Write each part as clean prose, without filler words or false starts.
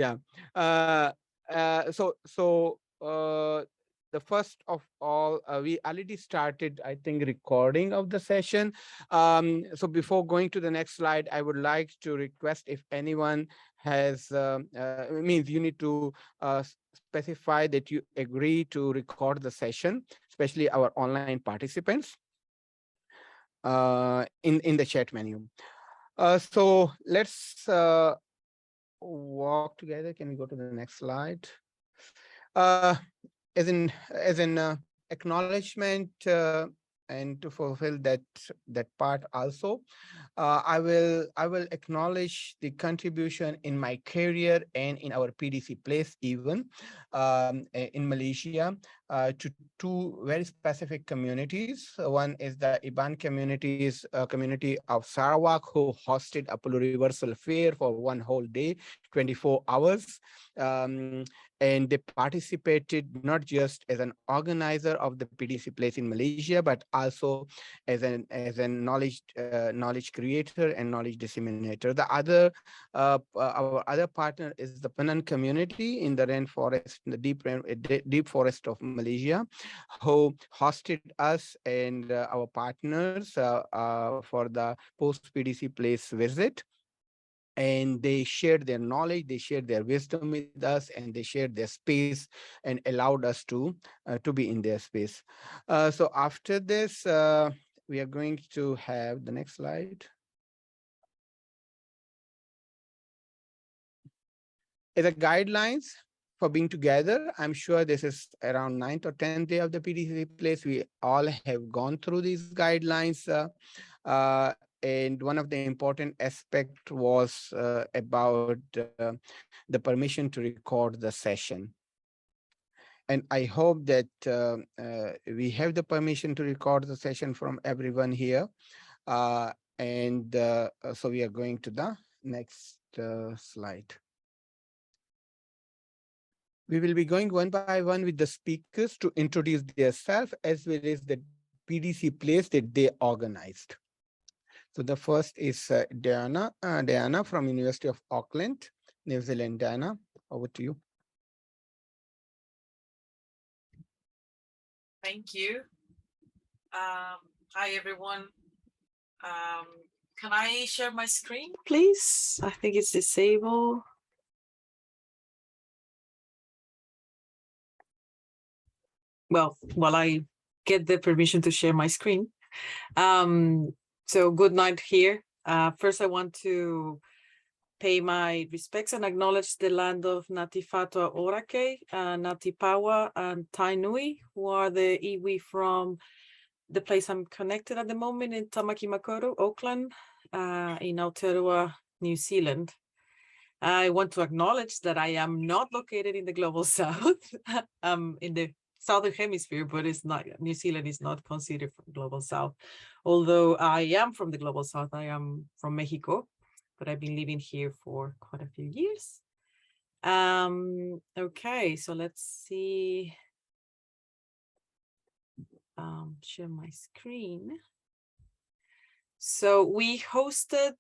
Yeah. Uh, so the first of all, we already started, I think, recording of the session. So before going to the next slide, I would like to request if anyone has, means you need to specify that you agree to record the session, especially our online participants in the chat menu. So let's walk together. Can we go to the next slide? Uh, as an acknowledgement and to fulfill that part also, I will acknowledge the contribution in my career and in our PDC place even in Malaysia to two very specific communities. One is the Iban community of Sarawak, who hosted a reversal fair for one whole day, 24 hours. And they participated not just as an organizer of the PDC place in Malaysia, but also as a knowledge creator and knowledge disseminator. The other our other partner is the Penan community in the rainforest, the deep forest of Malaysia, who hosted us and our partners for the post PDC place visit. And they shared their knowledge, they shared their wisdom with us, and they shared their space and allowed us to be in their space. So after this, we are going to have the next slide. As a guidelines for being together, I'm sure this is around 9th or 10th day of the PDC place. We all have gone through these guidelines. And one of the important aspect was about the permission to record the session. And I hope that we have the permission to record the session from everyone here. So we are going to the next slide. We will be going one by one with the speakers to introduce themselves as well as the PDC place that they organized. So the first is Diana from University of Auckland, New Zealand. Diana, over to you. Thank you. Hi, everyone. Can I share my screen, please? I think it's disabled. Well, while I get the permission to share my screen. So good night here. First, I want to pay my respects and acknowledge the land of Ngāti Whātua Ōrākei, Ngāti Pawa, and Tainui, who are the iwi from the place I'm connected at the moment in Tamaki Makaurau, Auckland, in Aotearoa, New Zealand. I want to acknowledge that I am not located in the global south. In the southern hemisphere, but it's not, New Zealand is not considered from global south. Although I am from the global south, I am from Mexico, but I've been living here for quite a few years. Okay, so let's see. Share my screen. So we hosted,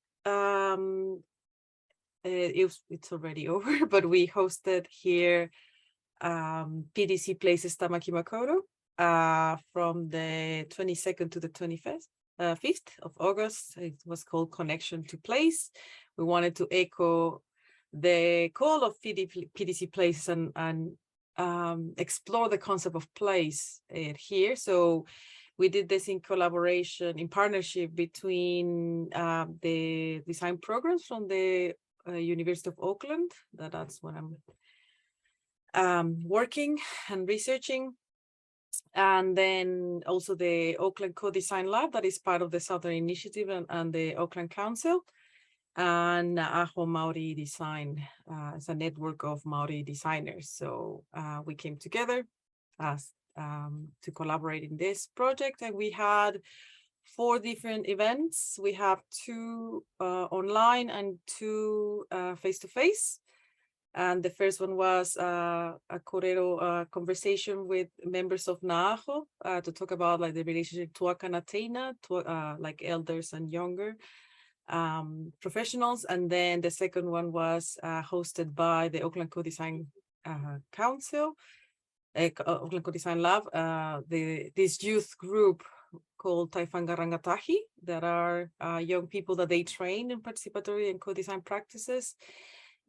it's already over, but we hosted here PDC Places Tamaki Makaurau from the 22nd to the 25th of August. It was called Connection to Place. We wanted to echo the call of PDC Places and explore the concept of place here. So we did this in collaboration, in partnership between the design programs from the University of Auckland. That's what I'm working and researching. And then also the Auckland Co-Design Lab, that is part of the Southern Initiative and the Auckland Council. And Aho Maori Design as a network of Maori designers. So we came together as to collaborate in this project, and we had 4 different events. We have 2 online and 2 face-to-face. And the first one was a korero conversation with members of Na'aho to talk about like the relationship tuaka na teina, like elders and younger. professionals. And then the second one was hosted by the Auckland Co-Design Council, Auckland Co-Design Lab, this youth group called Taifanga Rangatahi, that are young people that they train in participatory and co-design practices.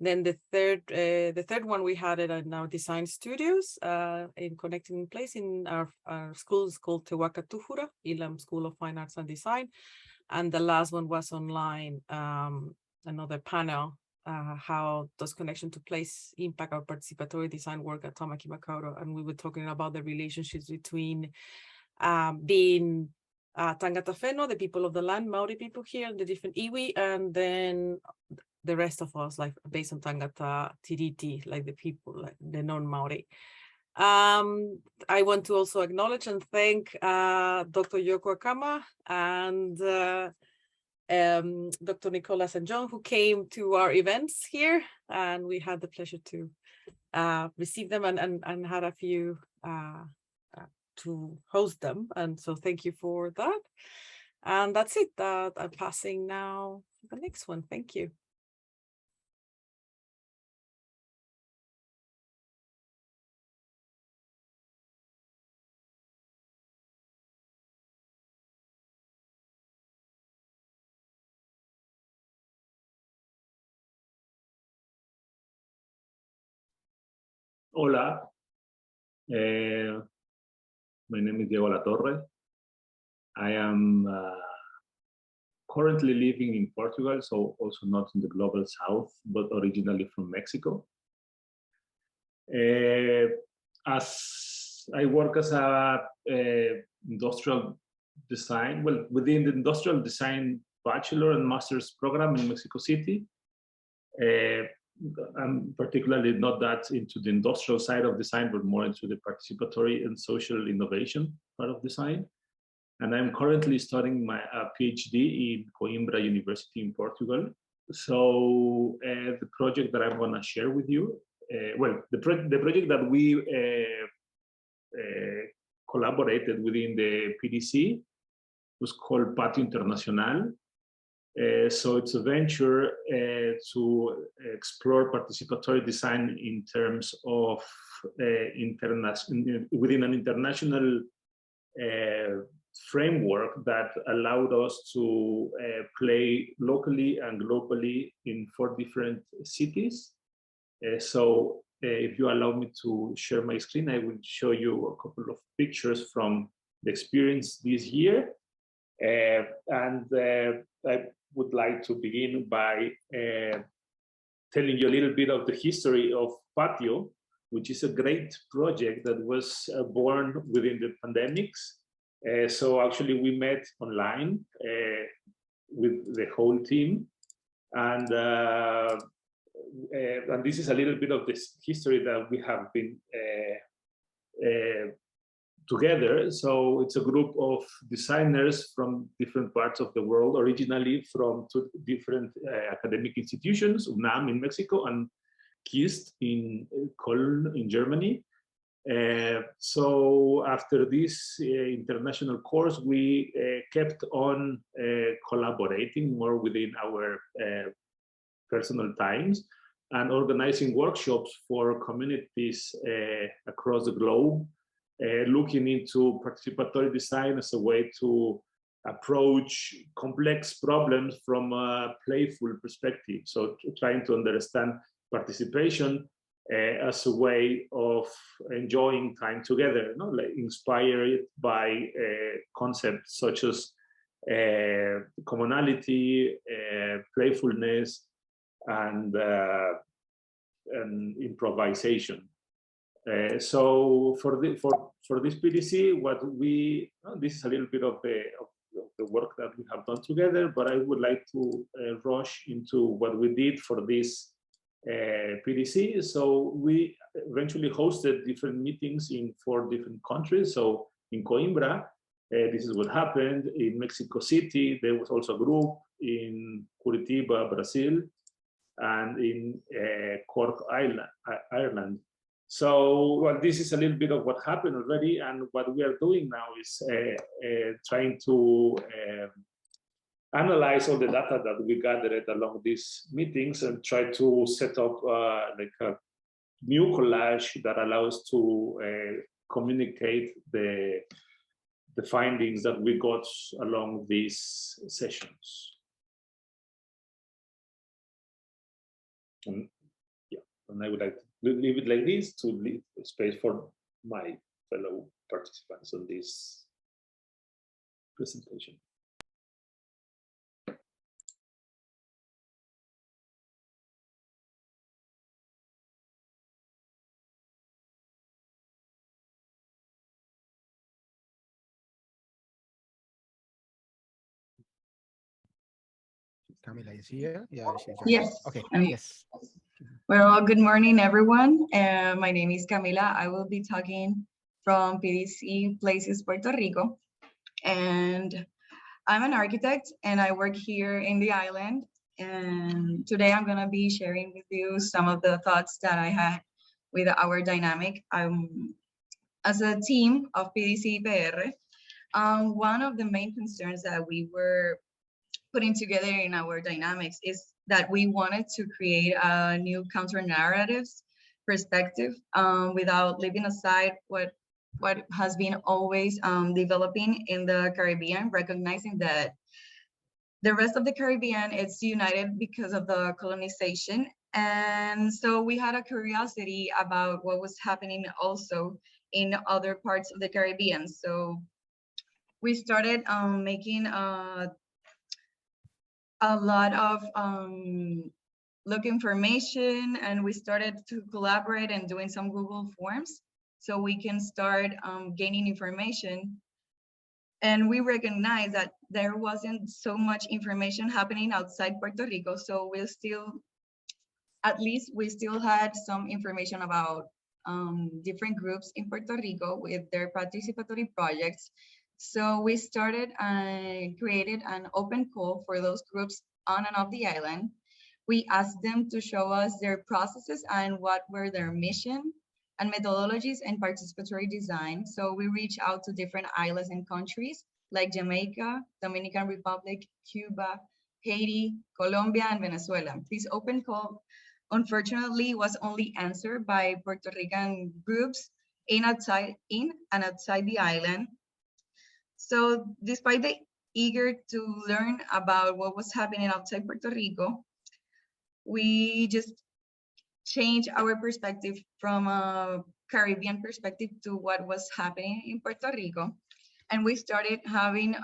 Then the third one we had it in our design studios in Connecting Place in our school is called Te Waka Tuhura, Ilam School of Fine Arts and Design. And the last one was online, another panel, how does connection to place impact our participatory design work at Tamaki Makaurau. And we were talking about the relationships between being Tangata Whenua, the people of the land, Maori people here, the different iwi, and then the rest of us, like based on Tangata Tiriti, like the people, like the non-Maori. I want to also acknowledge and thank Dr. Yoko Akama and Dr. Nicola St. John, who came to our events here, and we had the pleasure to receive them and had a few to host them. And so thank you for that. And that's it. I'm passing now to the next one. Thank you. Hola, my name is Diego Alatorre. I am currently living in Portugal, so also not in the global south, but originally from Mexico. As I work as a industrial design, well, within the industrial design bachelor and master's program in Mexico City. I'm particularly not that into the industrial side of design, but more into the participatory and social innovation part of design. And I'm currently studying my PhD in Coimbra University in Portugal. So the project that I'm going to share with you, the project that we collaborated within the PDC was called Patio Internacional. So it's a venture to explore participatory design in terms of within an international framework that allowed us to play locally and globally in 4 different cities. So if you allow me to share my screen, I will show you a couple of pictures from the experience this year. I would like to begin by telling you a little bit of the history of Patio, which is a great project that was born within the pandemics. So actually we met online with the whole team. And this is a little bit of this history that we have been together. So it's a group of designers from different parts of the world, originally from 2 different academic institutions, UNAM in Mexico and KIST in Köln in Germany. So after this international course, we kept on collaborating more within our personal times and organizing workshops for communities across the globe, looking into participatory design as a way to approach complex problems from a playful perspective. So trying to understand participation as a way of enjoying time together, like inspired by concepts such as commonality, playfulness, and improvisation. So for this PDC, this is a little bit of the work that we have done together, but I would like to rush into what we did for this PDC. So we eventually hosted different meetings in 4 different countries. So in Coimbra, this is what happened. In Mexico City, there was also a group in Curitiba, Brazil, and in Cork, Ireland. So, well, this is a little bit of what happened already, and what we are doing now is trying to analyze all the data that we gathered along these meetings and try to set up like a new collage that allows to communicate the findings that we got along these sessions. And yeah, and I would like to leave it like this to leave space for my fellow participants on this presentation. Camila is here. Yeah, she's joining. Yes. Okay. Yes. Well, good morning, everyone. My name is Camila. I will be talking from PDC Places, Puerto Rico. And I'm an architect and I work here in the island. And today I'm going to be sharing with you some of the thoughts that I had with our dynamic. As a team of PDC PR, one of the main concerns that we were putting together in our dynamics is that we wanted to create a new counter narratives perspective without leaving aside what has been always developing in the Caribbean, recognizing that the rest of the Caribbean is united because of the colonization. And so we had a curiosity about what was happening also in other parts of the Caribbean. So we started making a lot of look information, and we started to collaborate and doing some Google Forms so we can start gaining information. And we recognized that there wasn't so much information happening outside Puerto Rico, so we still had some information about different groups in Puerto Rico with their participatory projects. So we started and created an open call for those groups on and off the island. We asked them to show us their processes and what were their mission and methodologies in participatory design. So we reached out to different islands and countries like Jamaica, Dominican Republic, Cuba, Haiti, Colombia, and Venezuela. This open call, unfortunately, was only answered by Puerto Rican groups in and outside the island. So despite the eager to learn about what was happening outside Puerto Rico, we just changed our perspective from a Caribbean perspective to what was happening in Puerto Rico. And we started having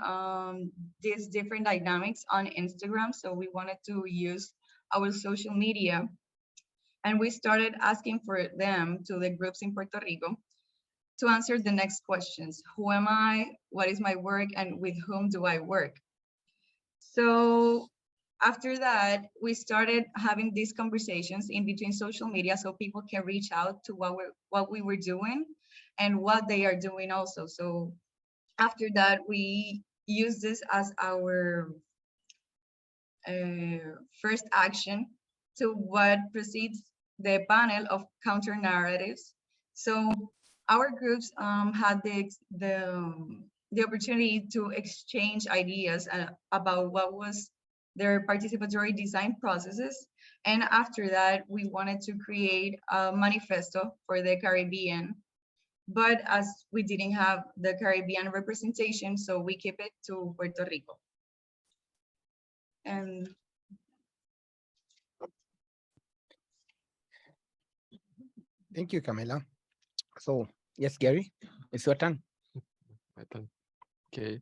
these different dynamics on Instagram. So we wanted to use our social media. And we started asking for them to the groups in Puerto Rico to answer the next questions. Who am I? What is my work? And with whom do I work? So after that, we started having these conversations in between social media so people can reach out to what we were doing and what they are doing also. So after that, we use this as our first action to what precedes the panel of counter narratives. So our groups had the opportunity to exchange ideas about what was their participatory design processes. And after that, we wanted to create a manifesto for the Caribbean. But as we didn't have the Caribbean representation, so we keep it to Puerto Rico. And Thank you, Camila. So yes, Gary, it's your turn. My turn. Okay.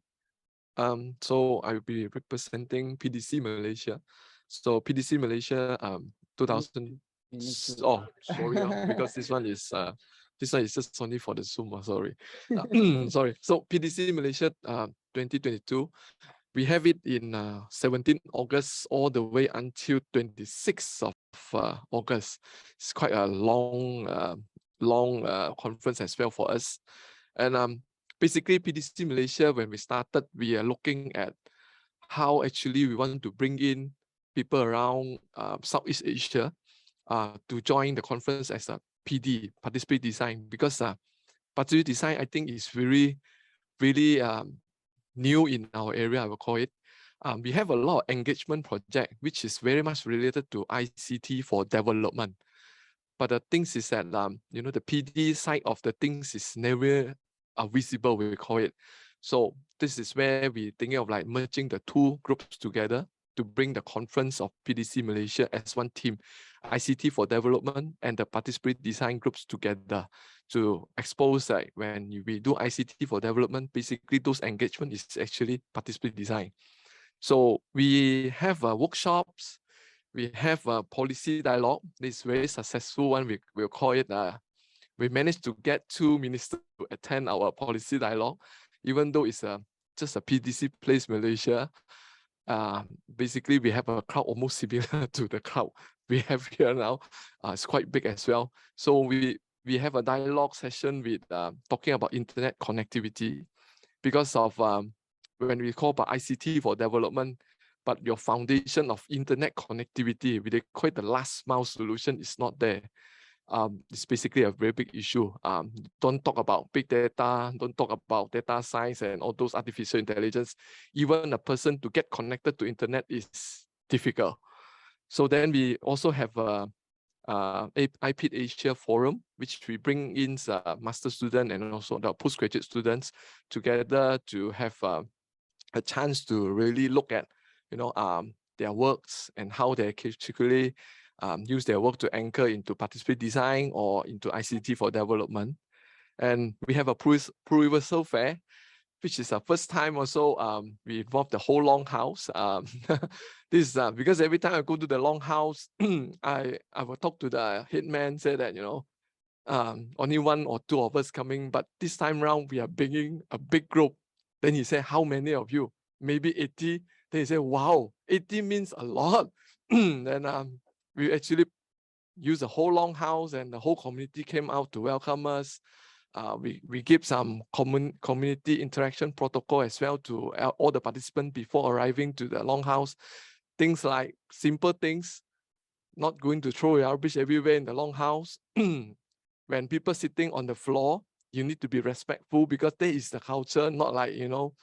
So I will be representing PDC Malaysia. So PDC Malaysia, 2000. Oh, sorry, because this one is just only for the Zoom. Sorry, sorry. So PDC Malaysia, 2022. We have it in 17 August all the way until 26th of August. It's quite a long conference as well for us. And basically PDC Malaysia, when we started, we are looking at how actually we want to bring in people around Southeast Asia to join the conference as a PD, Participatory Design, because Participatory Design, I think, is really new in our area, I will call it. we have a lot of engagement project, which is very much related to ICT for development. But the things is that, you know, the PD side of the things is never visible, we call it. So this is where we thinking of like merging the two groups together to bring the conference of PDC Malaysia as one team, ICT for development and the participatory design groups together to expose that when we do ICT for development, basically those engagement is actually participatory design. So we have workshops, we have a policy dialogue. This very successful one, we'll call it, we managed to get 2 ministers to attend our policy dialogue, even though it's just a PDC Place Malaysia. Basically, we have a crowd almost similar to the crowd we have here now. It's quite big as well. So we have a dialogue session with talking about internet connectivity, because of when we call about ICT for development, but your foundation of internet connectivity, we call it the last mile solution, is not there. It's basically a very big issue. Don't talk about big data, don't talk about data science and all those artificial intelligence. Even a person to get connected to internet is difficult. So then we also have a IPID Asia Forum, which we bring in master student and also the postgraduate students together to have a chance to really look at, you know, their works and how they actually use their work to anchor into participatory design or into ICT for development. And we have a pre-rehearsal fair, which is the first time also we involve the whole longhouse. This is because every time I go to the longhouse, I will talk to the headman, say that, you know, only 1 or 2 of us coming, but this time around we are bringing a big group. Then he said, how many of you? Maybe 80. Then he said, wow, 80 means a lot. Then we actually used the whole longhouse and the whole community came out to welcome us. We give some community interaction protocol as well to all the participants before arriving to the longhouse. Things like simple things, not going to throw your rubbish everywhere in the longhouse. When people sitting on the floor, you need to be respectful, because that is the culture, not like, you know,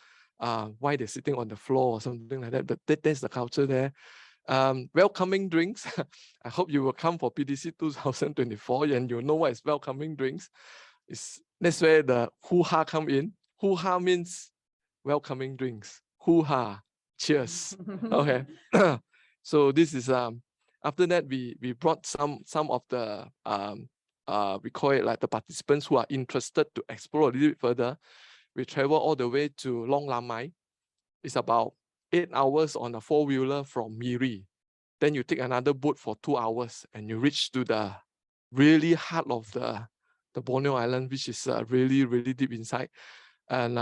why they're sitting on the floor or something like that, but that's the culture there. Welcoming drinks. I hope you will come for PDC 2024 and you know what is welcoming drinks. That's where the hoo-ha come in. Hoo-ha means welcoming drinks. Hoo-ha, cheers. Okay. So this is after that we brought some of the we call it like the participants who are interested to explore a little bit further. We travel all the way to Long Lamai. It's about 8 hours on a 4-wheeler from Miri. Then you take another boat for 2 hours and you reach to the really heart of the Borneo Island, which is really, really deep inside. And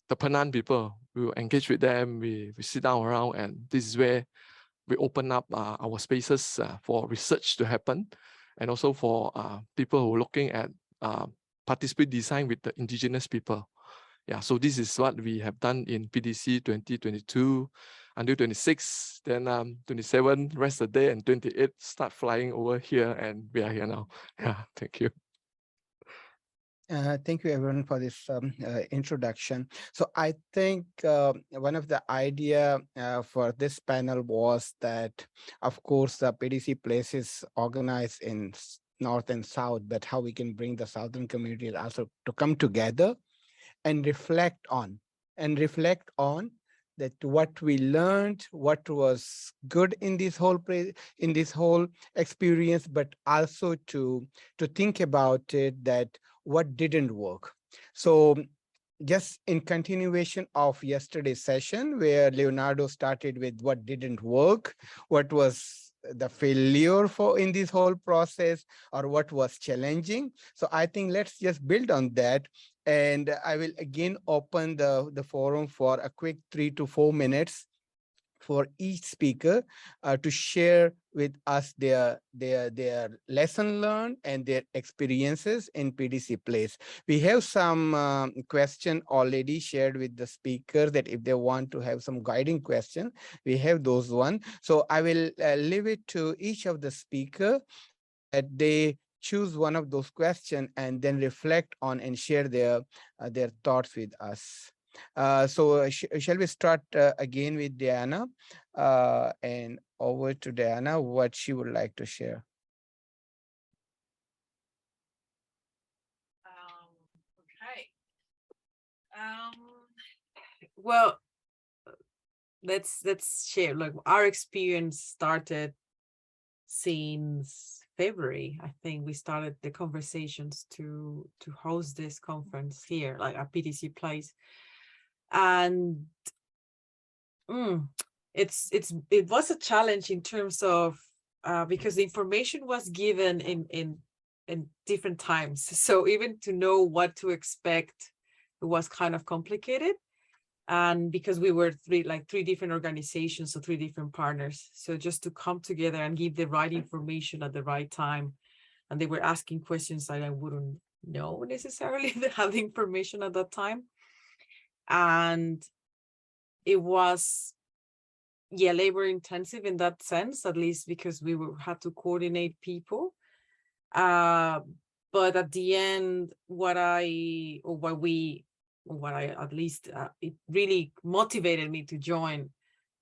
the Penang people, we will engage with them, we sit down around, and this is where we open up our spaces for research to happen, and also for people who are looking at participatory design with the indigenous people. Yeah, so this is what we have done in PDC 2022 until 26, then 27 rest the day, and 28 start flying over here, and we are here now. Yeah, thank you. Thank you everyone for this introduction. So I think one of the idea for this panel was that, of course, the PDC Places organized in North and South, but how we can bring the Southern communities also to come together and reflect on that what we learned, what was good in this whole experience, but also to think about it, that what didn't work. So just in continuation of yesterday's session, where Leonardo started with what didn't work, what was the failure in this whole process, or what was challenging. So I think let's just build on that. And I will again open the forum for a quick 3 to 4 minutes for each speaker to share with us their lesson learned and their experiences in PDC Place. We have some question already shared with the speaker, that if they want to have some guiding question, we have those one. So I will leave it to each of the speaker that they choose one of those questions and then reflect on and share their thoughts with us. Shall we start again with Diana? And over to Diana, what she would like to share. Okay. Well, let's share. Like our experience started since February. I think we started the conversations to host this conference here, like at PDC Place, and it was a challenge in terms of because the information was given in different times, so even to know what to expect, it was kind of complicated. And because we were three different organizations, so three different partners, so just to come together and give the right information at the right time, and they were asking questions that I wouldn't know necessarily they have the information at that time, and it was labor intensive in that sense, at least because we had to coordinate people. But at the end, it really motivated me to join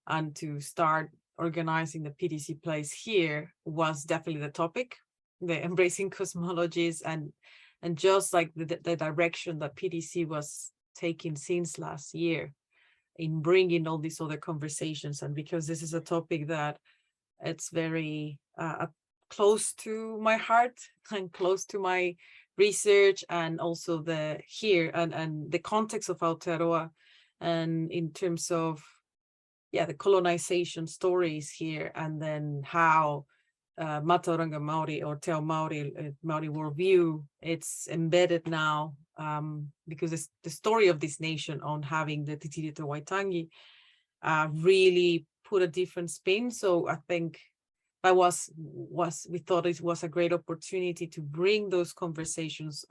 and to start organizing the PDC Place here was definitely the topic, the embracing cosmologies, and just like the direction that PDC was taking since last year in bringing all these other conversations. And because this is a topic that it's very close to my heart and close to my research, and also the context of Aotearoa, and in terms of the colonization stories here, and then how Matauranga Maori or Te Ao Maori, Maori worldview, it's embedded now, because it's the story of this nation on having the Titiri Te Waitangi really put a different spin. So I think that we thought it was a great opportunity to bring those conversations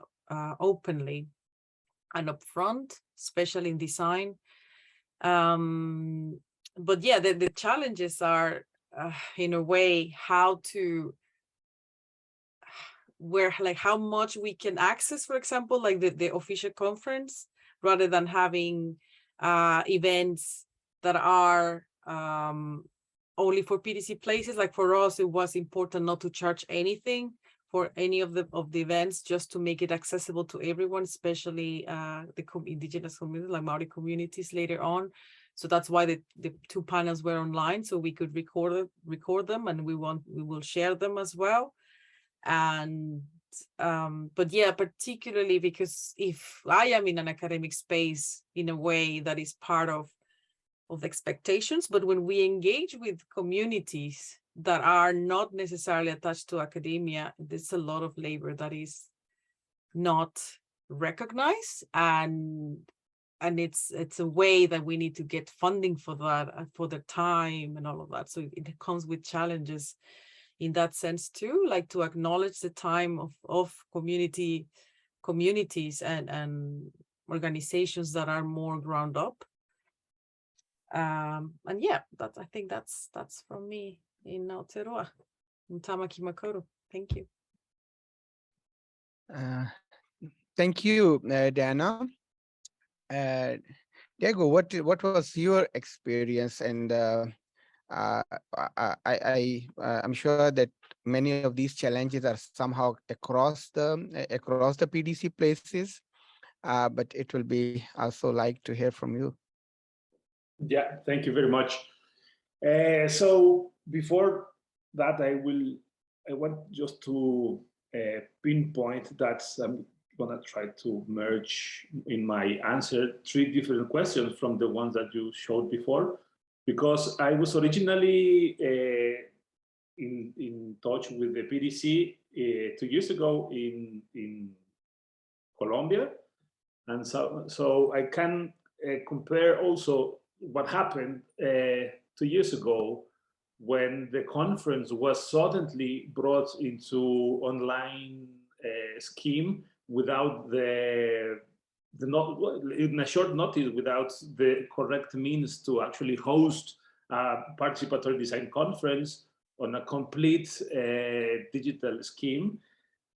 openly and upfront, especially in design. But the challenges are in a way how much we can access, for example, like the official conference, rather than having events that are only for PDC Places. Like for us, it was important not to charge anything for any of the events, just to make it accessible to everyone, especially the indigenous communities, like Maori communities later on. So that's why the two panels were online, so we could record them, and we will share them as well. And but particularly because if I am in an academic space in a way that is part of expectations, but when we engage with communities that are not necessarily attached to academia, there's a lot of labor that is not recognized, and it's a way that we need to get funding for that, for the time and all of that. So it comes with challenges in that sense too, like to acknowledge the time of communities and organizations that are more ground up. And I think that's from me in Aotearoa, in Tamaki Makaurau. Thank you. Thank you, Diana. Diego, what was your experience? And I'm sure that many of these challenges are somehow across the PDC Places, but it will be also like to hear from you. Yeah, thank you very much. So before that, I want just to pinpoint that I'm gonna try to merge in my answer 3 different questions from the ones that you showed before, because I was originally in touch with the PDC 2 years ago in Colombia, and so I can compare also what happened 2 years ago when the conference was suddenly brought into online scheme without in a short notice, without the correct means to actually host a participatory design conference on a complete digital scheme.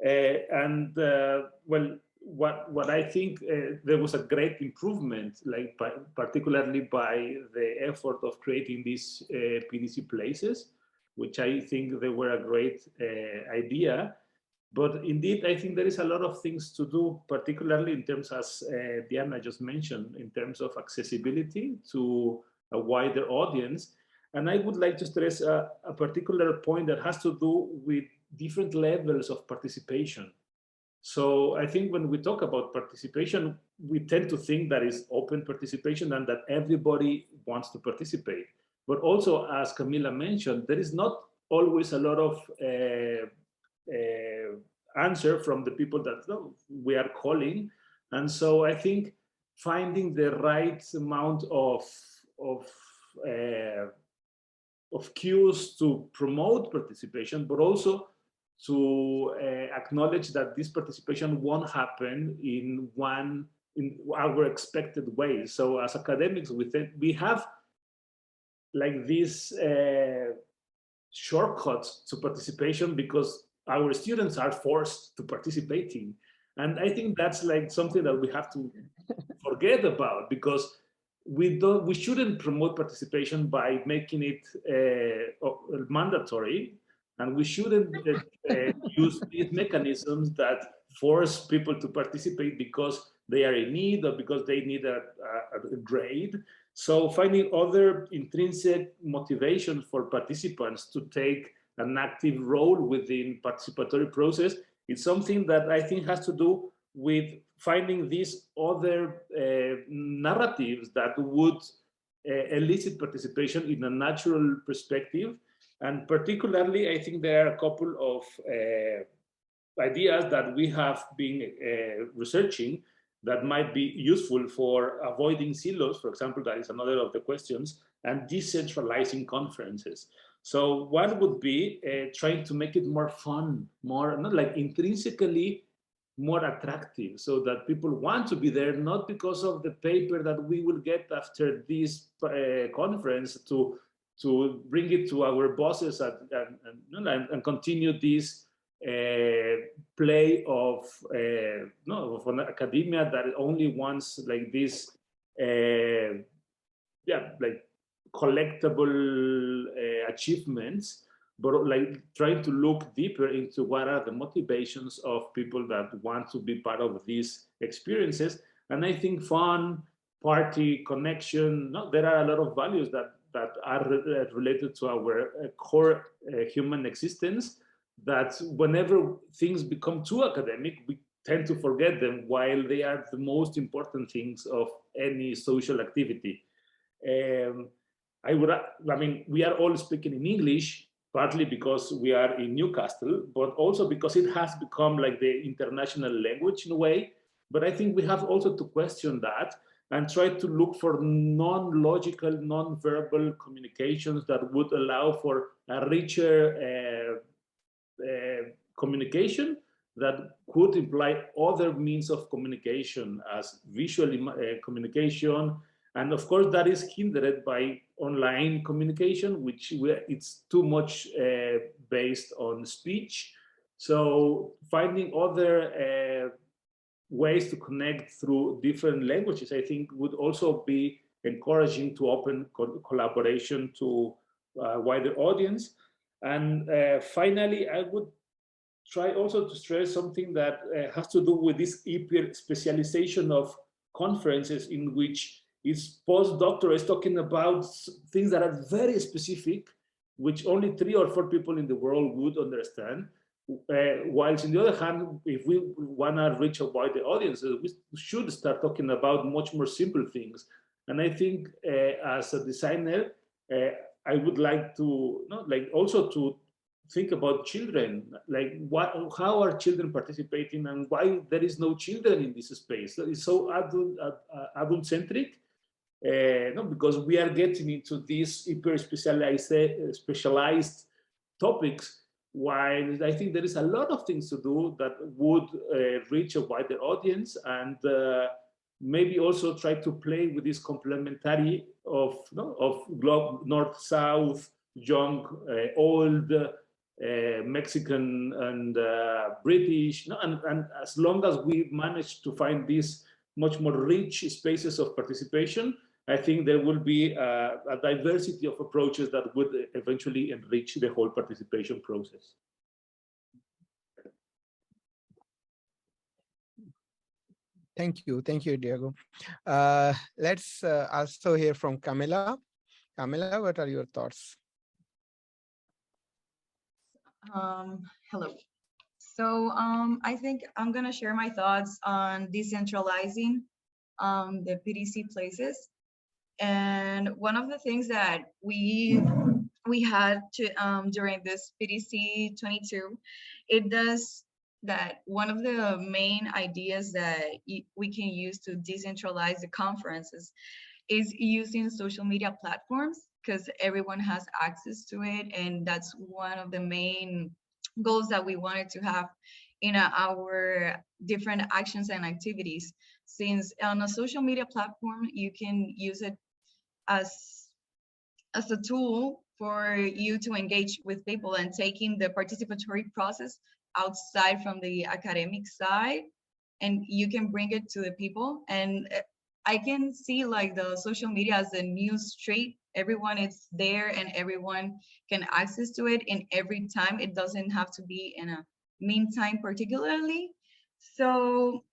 Well, what I think there was a great improvement, like particularly by the effort of creating these PDC places, which I think they were a great idea. But indeed, I think there is a lot of things to do, particularly in terms, as Diana just mentioned, in terms of accessibility to a wider audience. And I would like to stress a particular point that has to do with different levels of participation. So I think when we talk about participation, we tend to think that is open participation and that everybody wants to participate. But also, as Camila mentioned, there is not always a lot of answer from the people that we are calling. And so I think finding the right amount of cues to promote participation, but also to acknowledge that this participation won't happen in our expected way. So as academics, we have like these shortcuts to participation because our students are forced to participating. And I think that's like something that we have to forget about, because we shouldn't promote participation by making it mandatory, and we shouldn't use these mechanisms that force people to participate because they are in need or because they need a grade. So finding other intrinsic motivation for participants to take an active role within participatory process is something that I think has to do with finding these other narratives that would elicit participation in a natural perspective. And particularly, I think there are a couple of ideas that we have been researching that might be useful for avoiding silos, for example, that is another of the questions, and decentralizing conferences. So one would be trying to make it more fun, more, not like intrinsically more attractive, so that people want to be there, not because of the paper that we will get after this conference to bring it to our bosses and continue this play of an academia that only wants like this like collectible achievements, but like trying to look deeper into what are the motivations of people that want to be part of these experiences. And I think fun, party, connection, there are a lot of values that are related to our core human existence, that whenever things become too academic, we tend to forget them, while they are the most important things of any social activity. I mean, we are all speaking in English, partly because we are in Newcastle, but also because it has become like the international language in a way. But I think we have also to question that and try to look for non-logical, non-verbal communications that would allow for a richer communication that could imply other means of communication as visual communication. And of course, that is hindered by online communication, which it's too much based on speech. So finding other ways to connect through different languages, I think, would also be encouraging to open collaboration to a wider audience. And finally, I would try also to stress something that has to do with this hyper specialization of conferences, in which its postdoctor is talking about things that are very specific, which only 3 or 4 people in the world would understand. Whilst on the other hand, if we want to reach a wider audience, we should start talking about much more simple things. And I think as a designer, I would like to also to think about children, like how are children participating, and why there is no children in this space. It's so adult-centric. Because we are getting into these hyper specialized topics, while I think there is a lot of things to do that would reach a wider audience, and maybe also try to play with this complementary of globe, north, south, young, old, Mexican and British, and as long as we manage to find these much more rich spaces of participation, I think there will be a diversity of approaches that would eventually enrich the whole participation process. Thank you, Diego. Let's also hear from Camila. Camila, what are your thoughts? Hello. So I think I'm gonna share my thoughts on decentralizing the PDC places. And one of the things that we had to during this PDC22, it does that one of the main ideas that we can use to decentralize the conferences is using social media platforms, because everyone has access to it, and that's one of the main goals that we wanted to have in our different actions and activities. Since on a social media platform, you can use it as a tool for you to engage with people and taking the participatory process outside from the academic side, and you can bring it to the people. And I can see like the social media as a new street. Everyone is there and everyone can access to it in every time. It doesn't have to be in a meantime particularly. So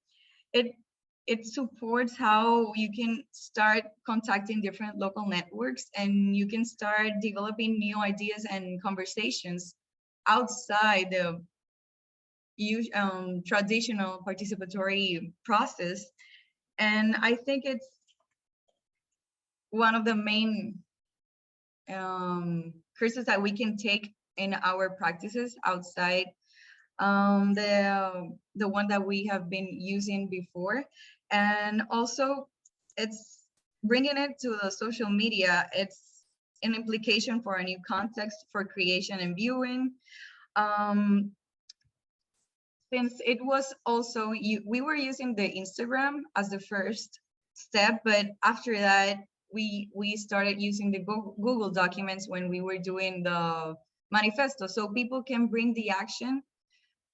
it supports how you can start contacting different local networks, and you can start developing new ideas and conversations outside the traditional participatory process. And I think it's one of the main courses that we can take in our practices outside the one that we have been using before. And also it's bringing it to the social media. It's an implication for a new context for creation and viewing. Since it was also, we were using the Instagram as the first step, but after that, we started using the Google documents when we were doing the manifesto, so people can bring the action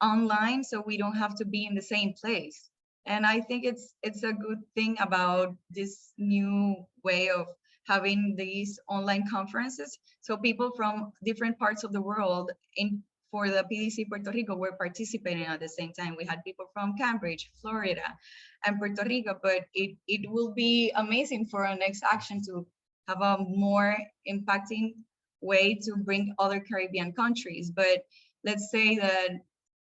online, so we don't have to be in the same place. And I think it's a good thing about this new way of having these online conferences. So people from different parts of the world for the PDC Puerto Rico were participating at the same time. We had people from Cambridge, Florida, and Puerto Rico, but it will be amazing for our next action to have a more impacting way to bring other Caribbean countries. But let's say that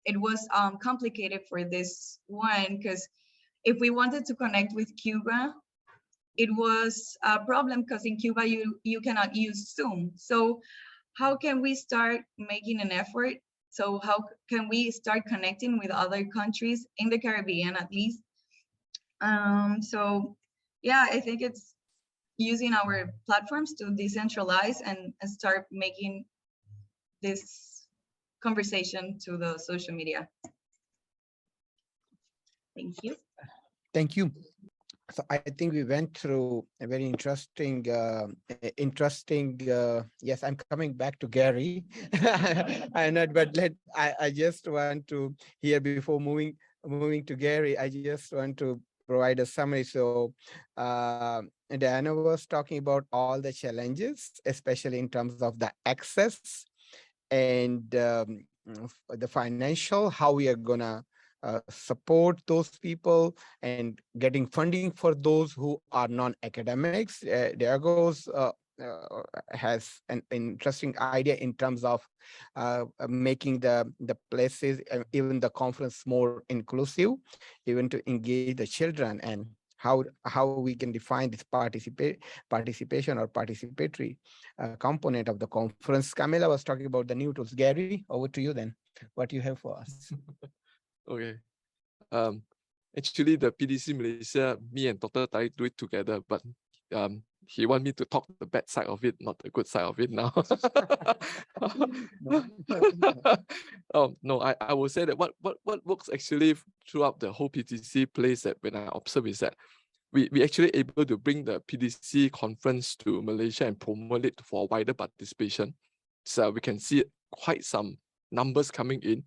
it was complicated for this one, because if we wanted to connect with Cuba, it was a problem because in Cuba you cannot use Zoom. So how can we start making an effort? So how can we start connecting with other countries in the Caribbean at least? So yeah, I think it's using our platforms to decentralize and start making this conversation to the social media. Thank you. Thank you. So I think we went through a very interesting, yes, I'm coming back to Gary. I just want to hear before moving to Gary, I just want to provide a summary. So Diana was talking about all the challenges, especially in terms of the access and the financial, how we are gonna support those people and getting funding for those who are non-academics. Diego's has an interesting idea in terms of making the places, even the conference, more inclusive, even to engage the children, and how we can define this participation or participatory component of the conference. Camila was talking about the new tools. Gary, over to you then. What you have for us? Okay. Actually, the PDC Malaysia, me and Dr. Tariq do it together, but he want me to talk the bad side of it, not the good side of it now. No, I will say that what works actually throughout the whole PDC place, that when I observe, is that we actually able to bring the PDC conference to Malaysia and promote it for wider participation. So we can see quite some numbers coming in.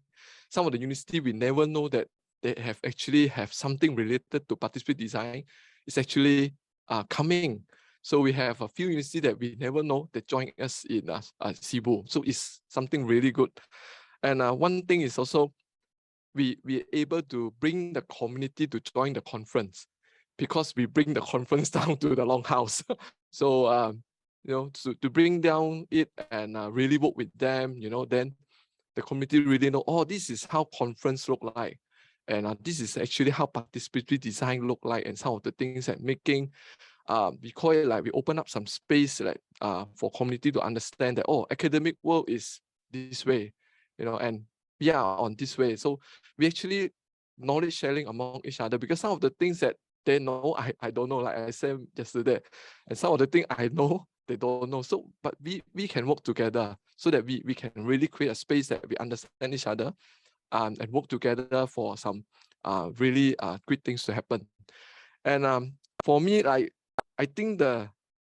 Some of the university we never know that they actually have something related to participatory design is actually coming. So we have a few universities that we never know that join us in Cebu. So it's something really good. And one thing is also we're able to bring the community to join the conference, because we bring the conference down to the Longhouse. So to bring down it and really work with them, then the community really know, oh, this is how conference look like, and this is actually how participatory design look like, and some of the things that making we call it like we open up some space like for community to understand that, oh, academic world is this way, and we are on this way. So we actually knowledge sharing among each other, because some of the things that they know, I don't know, like I said yesterday, and some of the things I know, they don't know. So, but we can work together so that we can really create a space that we understand each other and work together for some really great things to happen. And for me, like, I think the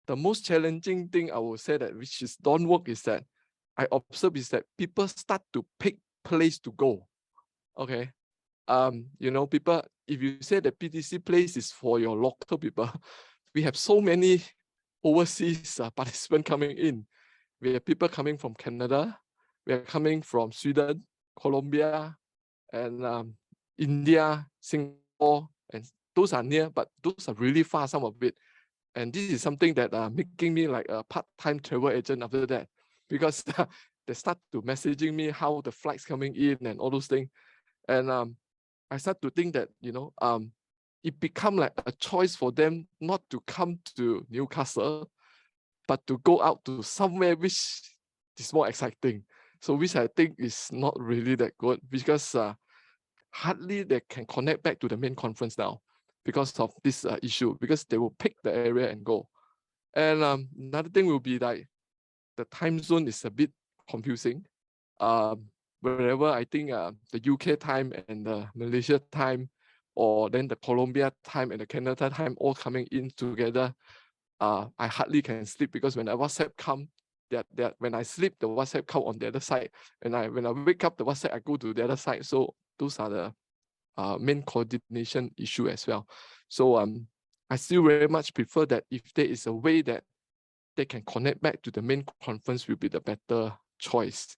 most challenging thing I would say that which is don't work is that I observe is that people start to pick place to go. Okay. People, if you say the PDC place is for your local people, we have so many overseas participants coming in. We have people coming from Canada, we are coming from Sweden, Colombia, and India, Singapore, and those are near, but those are really far, some of it. And this is something that making me like a part-time travel agent after that, because they start to messaging me how the flights coming in and all those things. And I start to think that, it become like a choice for them not to come to Newcastle, but to go out to somewhere which is more exciting. So which I think is not really that good, because hardly they can connect back to the main conference now because of this issue, because they will pick the area and go. And another thing will be like the time zone is a bit confusing. Wherever I think the UK time and the Malaysia time, or then the Colombia time and the Canada time all coming in together, I hardly can sleep, because when I WhatsApp come, when I sleep, the WhatsApp come on the other side. And when I wake up, the WhatsApp I go to the other side. So those are the main coordination issue as well. So I still very much prefer that if there is a way that they can connect back to the main conference, will be the better choice.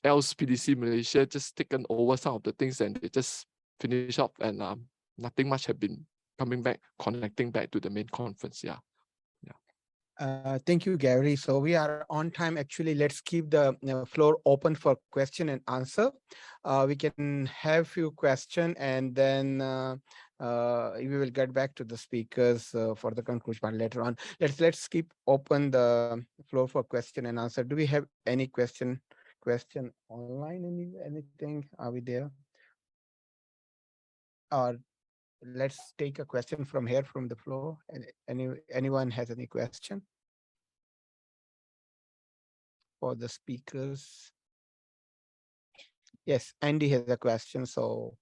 Else PDC Malaysia just taken over some of the things and they just finish up, and nothing much have been coming back, connecting back to the main conference. Yeah. Thank you, Gary. So we are on time. Actually, let's keep the floor open for question and answer. We can have few questions, and then we will get back to the speakers for the conclusion part later on. Let's keep open the floor for question and answer. Do we have any question online? Anything? Are we there? Or let's take a question from here, from the floor. Anyone has any question for the speakers? Yes, Andy has a question. So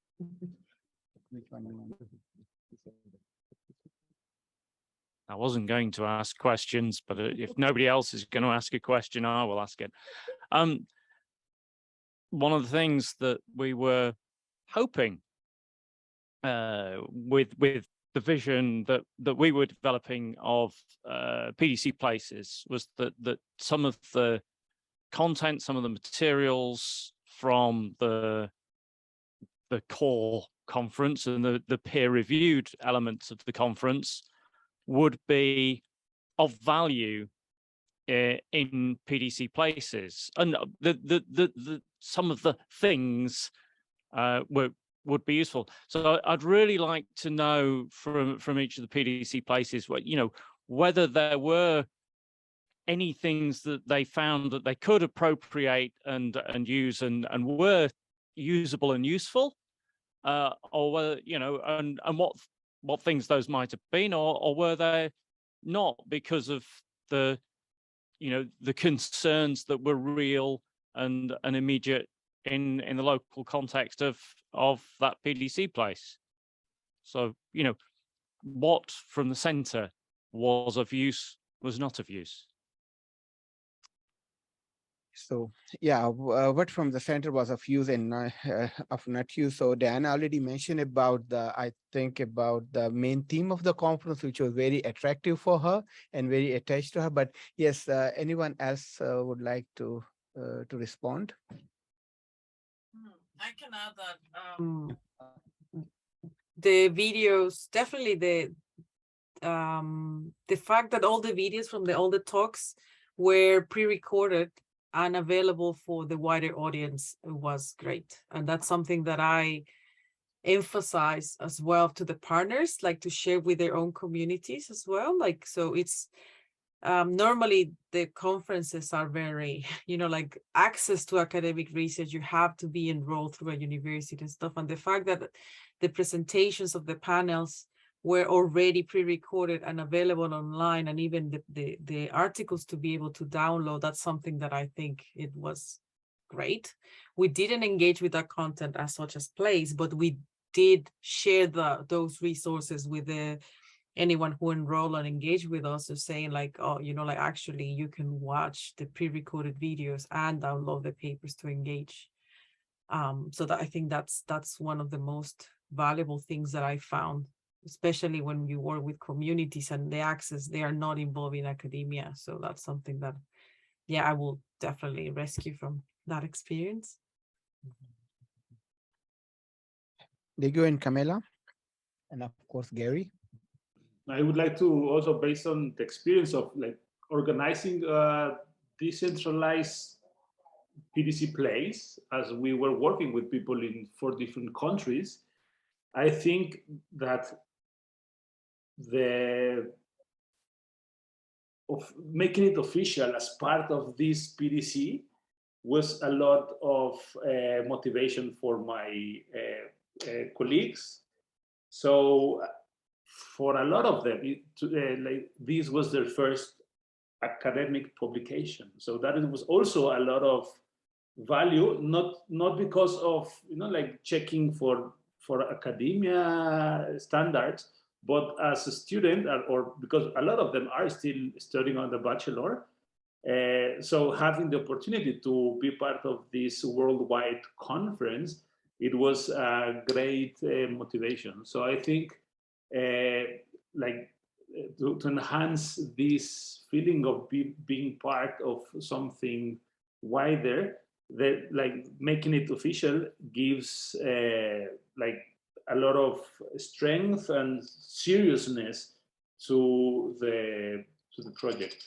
which one you want? I wasn't going to ask questions, but if nobody else is going to ask a question, I will ask it. One of the things that we were hoping with the vision that we were developing of PDC Places was that some of the content, some of the materials from the core conference and the peer-reviewed elements of the conference would be of value in PDC Places, and some of the things would be useful. So I'd really like to know from each of the PDC Places, whether there were any things that they found that they could appropriate and use and were usable and useful, or whether, and what things those might have been, or were they not, because of the concerns that were real and immediate in the local context of that PDC place. So, what from the centre was of use, was not of use. So yeah, what from the center was of use and of not use. So Diana already mentioned about I think about the main theme of the conference, which was very attractive for her and very attached to her. But yes, anyone else would like to respond? I can add that the videos, definitely the fact that all the videos from all the talks were pre-recorded and available for the wider audience was great. And that's something that I emphasize as well to the partners, like to share with their own communities as well. Like, so it's normally the conferences are very, like access to academic research, you have to be enrolled through a university and stuff. And the fact that the presentations of the panels were already pre-recorded and available online, and even the articles to be able to download, that's something that I think it was great. We didn't engage with that content as such as Place, but we did share those resources with anyone who enroll and engage with us, so saying like, oh, like actually you can watch the pre-recorded videos and download the papers to engage. So that I think that's one of the most valuable things that I found, especially when you work with communities and the access, they are not involved in academia. So that's something that, yeah, I will definitely rescue from that experience. Diego and Camila, and of course, Gary. I would like to also, based on the experience of like organizing a decentralized PDC place, as we were working with people in 4 different countries, I think that of making it official as part of this PDC was a lot of motivation for my colleagues. So for a lot of them, like this was their first academic publication. So that it was also a lot of value, not because of like checking for academia standards, but as a student, or because a lot of them are still studying on the bachelor. So having the opportunity to be part of this worldwide conference, it was a great motivation. So I think to enhance this feeling of being part of something wider, that like making it official gives like a lot of strength and seriousness to the project.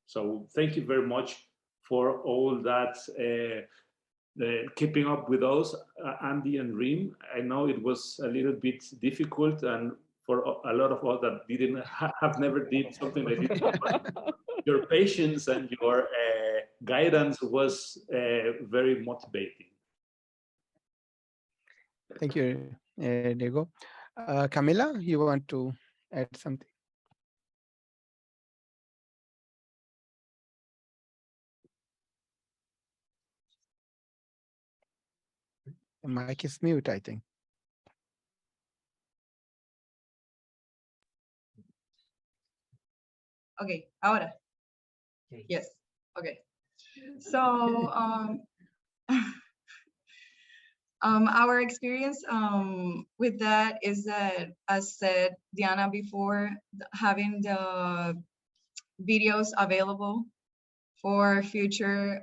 So thank you very much for all that keeping up with us, Andy and Reem. I know it was a little bit difficult, and for a lot of us that didn't have never did something like this, your patience and your guidance was very motivating. Thank you, Diego. Camila, you want to add something? The mic is mute, I think. Okay, ahora. Okay. Yes. Okay. So our experience with that is that, as said Diana before, having the videos available for future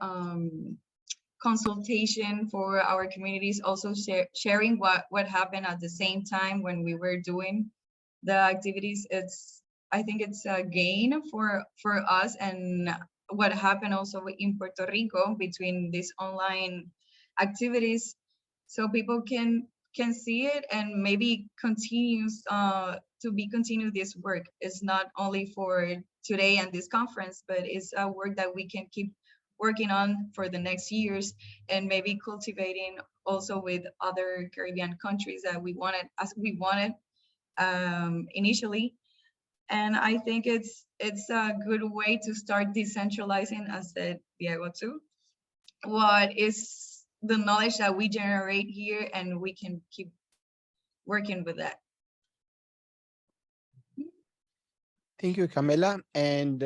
consultation for our communities, also sharing what happened at the same time when we were doing the activities. I think it's a gain for us, and what happened also in Puerto Rico between these online activities, so people can see it and maybe continues to continue this work. It's not only for today and this conference, but it's a work that we can keep working on for the next years, and maybe cultivating also with other Caribbean countries that we wanted initially. And I think it's a good way to start decentralizing, as said Diego too, what is the knowledge that we generate here, and we can keep working with that. Thank you, Camila. And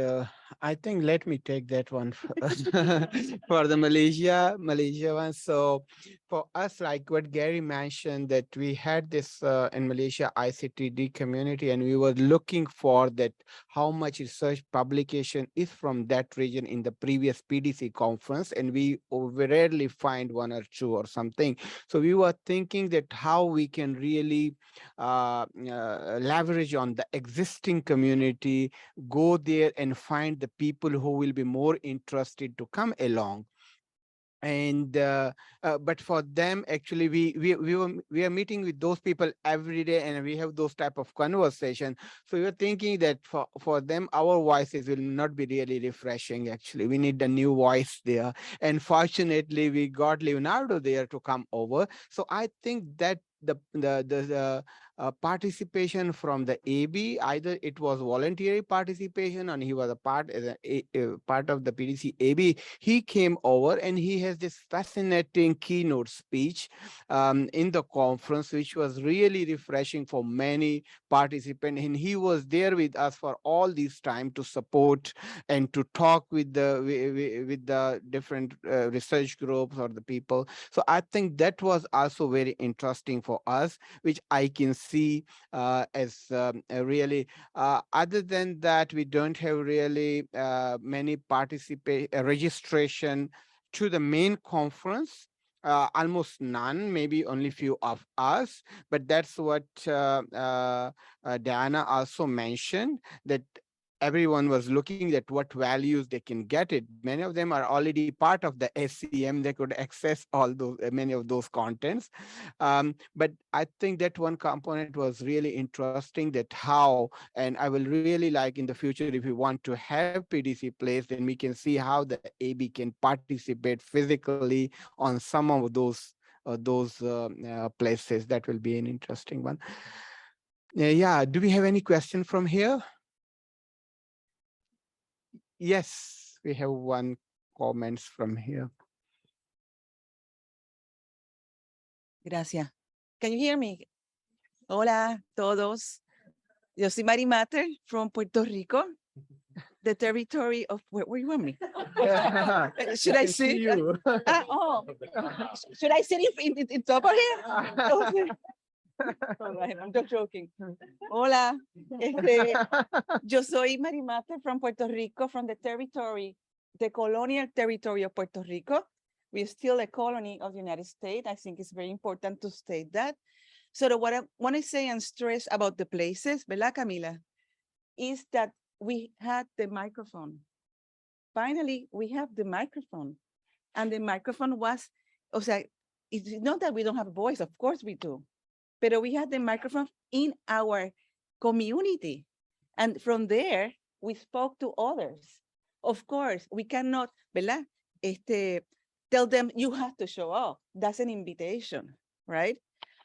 I think let me take that one first for the Malaysia one. So for us, like what Gary mentioned, that we had this in Malaysia ICTD community, and we were looking for that how much research publication is from that region in the previous PDC conference, and we rarely find one or two or something. So we were thinking that how we can really leverage on the existing community, go there and find the people who will be more interested to come along. And but for them, actually, we are meeting with those people every day, and we have those type of conversation. So we are thinking that for them, our voices will not be really refreshing. Actually, we need a new voice there, and fortunately we got Leonardo there to come over. So I think that the participation from the AB, either it was voluntary participation and he was a part as a part of the PDC AB. He came over and he has this fascinating keynote speech in the conference, which was really refreshing for many participants. And he was there with us for all this time to support and to talk with the different research groups or the people. So I think that was also very interesting for us, which I can see as a really, other than that, we don't have really many registration to the main conference. Almost none, maybe only few of us, but that's what Diana also mentioned, that everyone was looking at what values they can get it. Many of them are already part of the SCM. They could access all those, many of those contents. But I think that one component was really interesting, that how, and I will really like in the future, if we want to have PDC place, then we can see how the AB can participate physically on some of those places. That will be an interesting one. Yeah, do we have any question from here? Yes, we have one comments from here. Gracias. Can you hear me? Hola, todos. Yo soy Mari Mater from Puerto Rico, the territory of, where you want me? Should I sit? You. Oh, should I sit in top of here? Okay. All right, I'm just joking. Hola, yo soy Mari Mater from Puerto Rico, from the territory, the colonial territory of Puerto Rico. We're still a colony of the United States. I think it's very important to state that. So what I want to say and stress about the places, ¿verdad, Camila? Is that we had the microphone. Finally, we have the microphone. And the microphone was, o sea, it's not that we don't have a voice, of course we do. But we had the microphone in our community. And from there, we spoke to others. Of course, we cannot, ¿verdad? Tell them you have to show up. That's an invitation, right?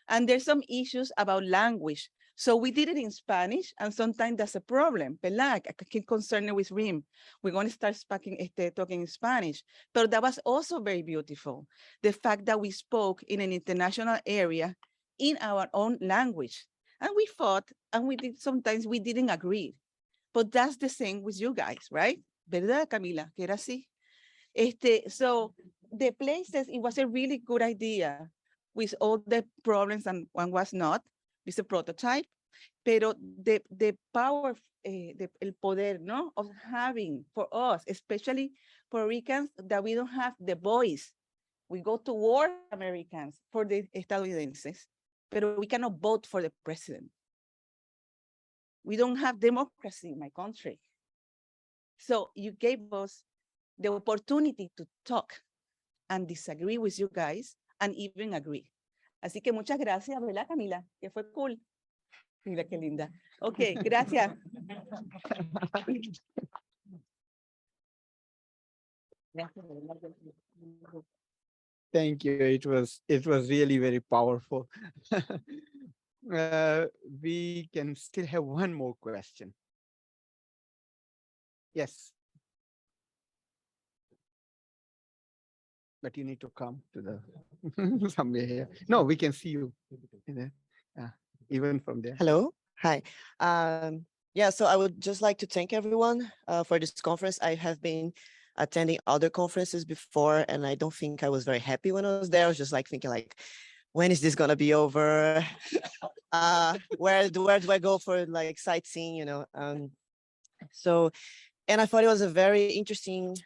And there's some issues about language. So we did it in Spanish, and sometimes that's a problem, ¿verdad? I get concerned with RIM. We're going to start talking in Spanish. But that was also very beautiful. The fact that we spoke in an international area in our own language. And we fought, and sometimes we didn't agree. But that's the same with you guys, right? ¿Verdad, Camila? Que era así. So the places, it was a really good idea with all the problems and one was not. It's a prototype. Pero the power, el poder, no, of having for us, especially Puerto Ricans, that we don't have the voice. We go to war, Americans, for the estadounidenses, but we cannot vote for the president. We don't have democracy in my country. So you gave us the opportunity to talk and disagree with you guys and even agree. Así que muchas gracias, ¿verdad, Camila? Que fue cool. Mira qué linda. Okay, gracias. Thank you. It was really very powerful. We can still have one more question. Yes. But you need to come to the somewhere here. No, we can see you. Even from there. Hello. Hi. Yeah, so I would just like to thank everyone for this conference. I have been attending other conferences before, and I don't think I was very happy when I was there. I was just like thinking like, when is this gonna be over? Where do I go for like sightseeing, you know? So, and I thought it was a very interesting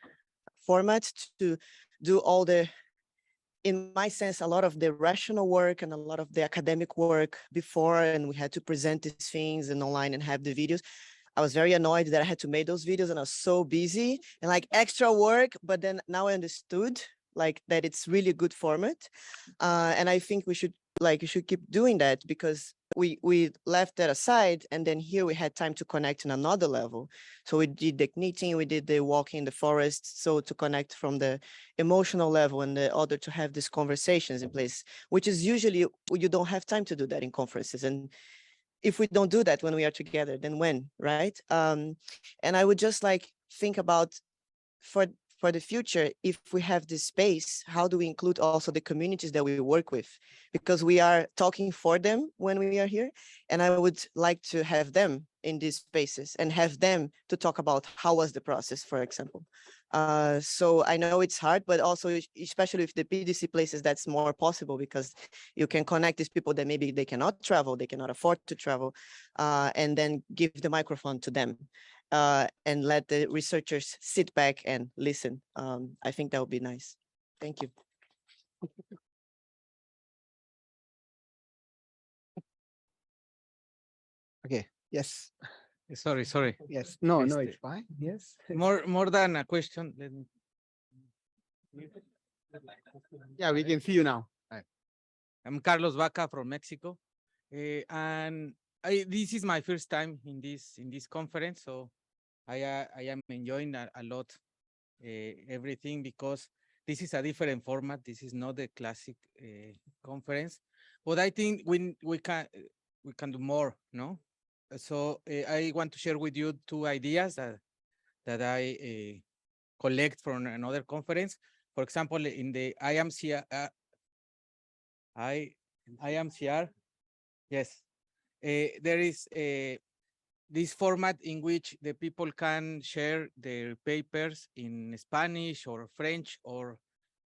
format to do all the, in my sense, a lot of the rational work and a lot of the academic work before, and we had to present these things and online and have the videos. I was very annoyed that I had to make those videos and I was so busy and like extra work, but then now I understood like that it's really a good format. And I think we should keep doing that because we left that aside, and then here we had time to connect in another level. So we did the knitting, we did the walk in the forest, so to connect from the emotional level, and the other to have these conversations in place, which is usually you don't have time to do that in conferences. And if we don't do that when we are together, then when, right? And I would just like think about for the future, if we have this space, how do we include also the communities that we work with? Because we are talking for them when we are here. And I would like to have them in these spaces and have them to talk about how was the process, for example. So I know it's hard, but also especially with the PDC places, that's more possible because you can connect these people that maybe they cannot travel, they cannot afford to travel, and then give the microphone to them. And let the researchers sit back and listen. I think that would be nice. Thank you. Okay, yes, Sorry. yes, no, Este, it's fine, yes. More than a question. Yeah, we can see you now. I'm Carlos Vaca from Mexico, and this is my first time in this conference, so I am enjoying a lot everything because this is a different format. This is not the classic conference, but I think we can do more, no? So I want to share with you two ideas that I collect from another conference. For example, in the IMCR, yes, there is this format in which the people can share their papers in Spanish or French or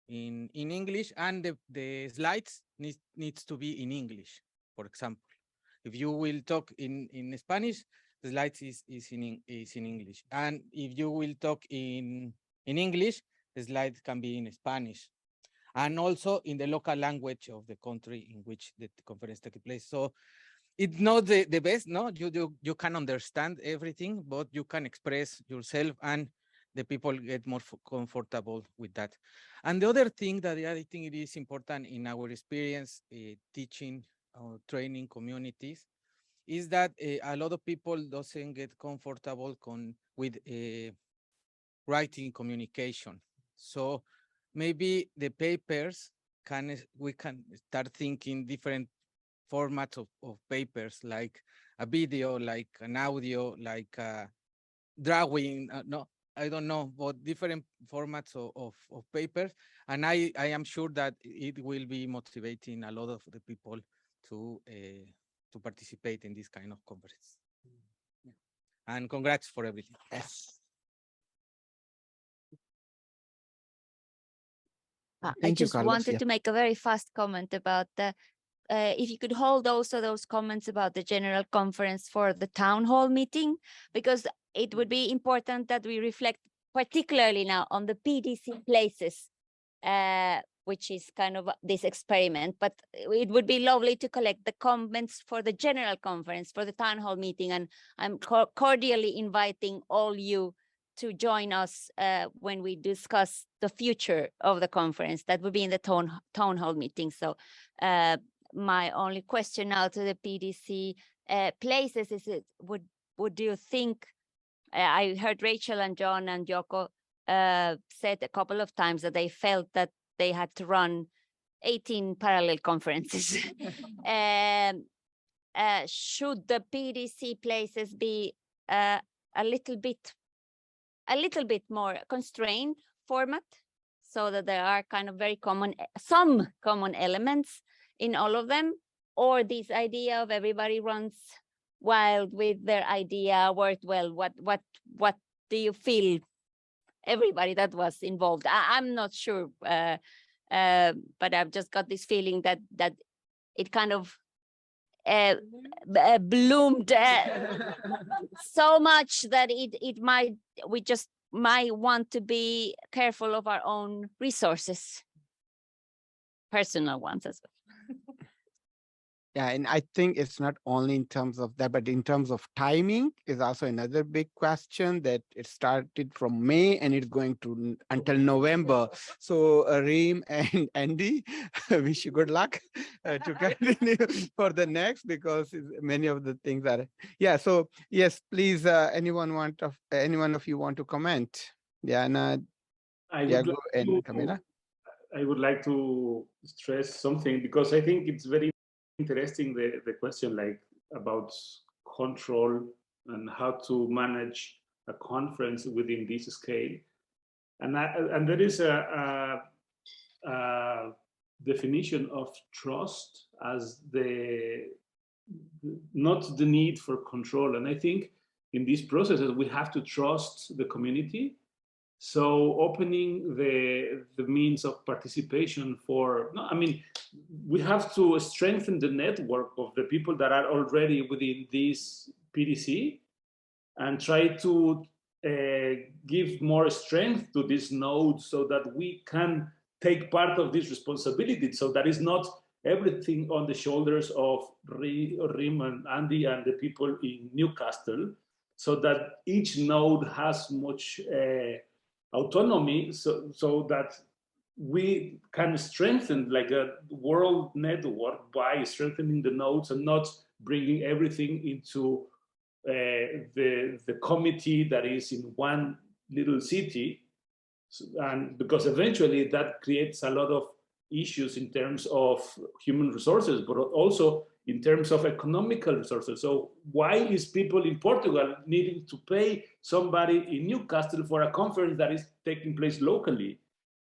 in English, and the slides needs to be in English, for example. If you will talk in Spanish, the slides is in English. And if you will talk in English, the slides can be in Spanish. And also in the local language of the country in which the conference takes place. So it's not the best, no? You can understand everything, but you can express yourself and the people get more comfortable with that. And the other thing that I think it is important in our experience teaching or training communities is that a lot of people doesn't get comfortable with writing communication. So maybe the papers we can start thinking different formats of papers, like a video, like an audio, like a drawing, no, I don't know, but different formats of papers. And I am sure that it will be motivating a lot of the people to participate in this kind of conference. Yeah. And congrats for everything. Yes. I Thank you, just Carlos. wanted Yeah. to make a very fast comment about the if you could hold also those comments about the general conference for the town hall meeting, because it would be important that we reflect particularly now on the PDC places, which is kind of this experiment, but it would be lovely to collect the comments for the general conference, for the town hall meeting. And I'm cordially inviting all you to join us when we discuss the future of the conference. That would be in the town hall meeting. So my only question now to the PDC places is, would you think, I heard Rachel and John and Yoko said a couple of times that they felt that they had to run 18 parallel conferences. Should the PDC places be a little bit more constrained format, so that there are kind of some common elements in all of them, or this idea of everybody runs wild with their idea, worked well? What do you feel? Everybody that was involved. I'm not sure, but I've just got this feeling that it kind of bloomed so much that we just might want to be careful of our own resources, personal ones as well. Yeah, and I think it's not only in terms of that, but in terms of timing is also another big question, that it started from May and it's going to until November. So Reem and Andy, wish you good luck to continue for the next, because many of the things are, yeah. So yes, please, anyone of you want to comment? Yeah, and Diego and Camila. I would like to stress something, because I think it's very interesting, the question like about control and how to manage a conference within this scale, and there is a definition of trust as not the need for control. And I think in these processes we have to trust the community. So opening the means of participation we have to strengthen the network of the people that are already within this PDC, and try to give more strength to this node so that we can take part of this responsibility. So that is not everything on the shoulders of Reem and Andy and the people in Newcastle, so that each node has much autonomy, so that we can strengthen like a world network by strengthening the nodes and not bringing everything into the committee that is in one little city. And because eventually that creates a lot of issues in terms of human resources, but also in terms of economical resources. So why is people in Portugal needing to pay somebody in Newcastle for a conference that is taking place locally?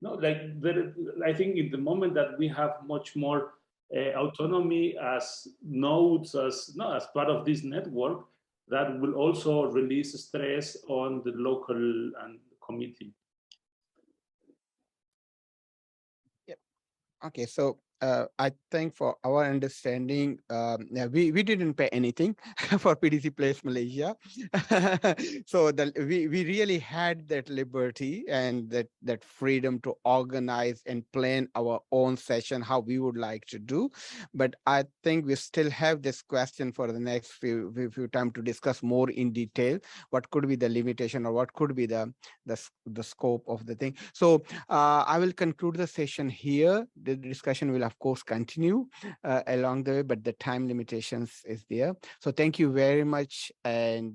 No, I think in the moment that we have much more autonomy as nodes, as part of this network, that will also release stress on the local and committee. Yep. Okay, so I think for our understanding, we didn't pay anything for PDC Place Malaysia. So we really had that liberty and that freedom to organize and plan our own session, how we would like to do. But I think we still have this question for the next few time to discuss more in detail. What could be the limitation, or what could be the scope of the thing? So I will conclude the session here. The discussion will of course continue along the way, but the time limitations is there. So thank you very much, and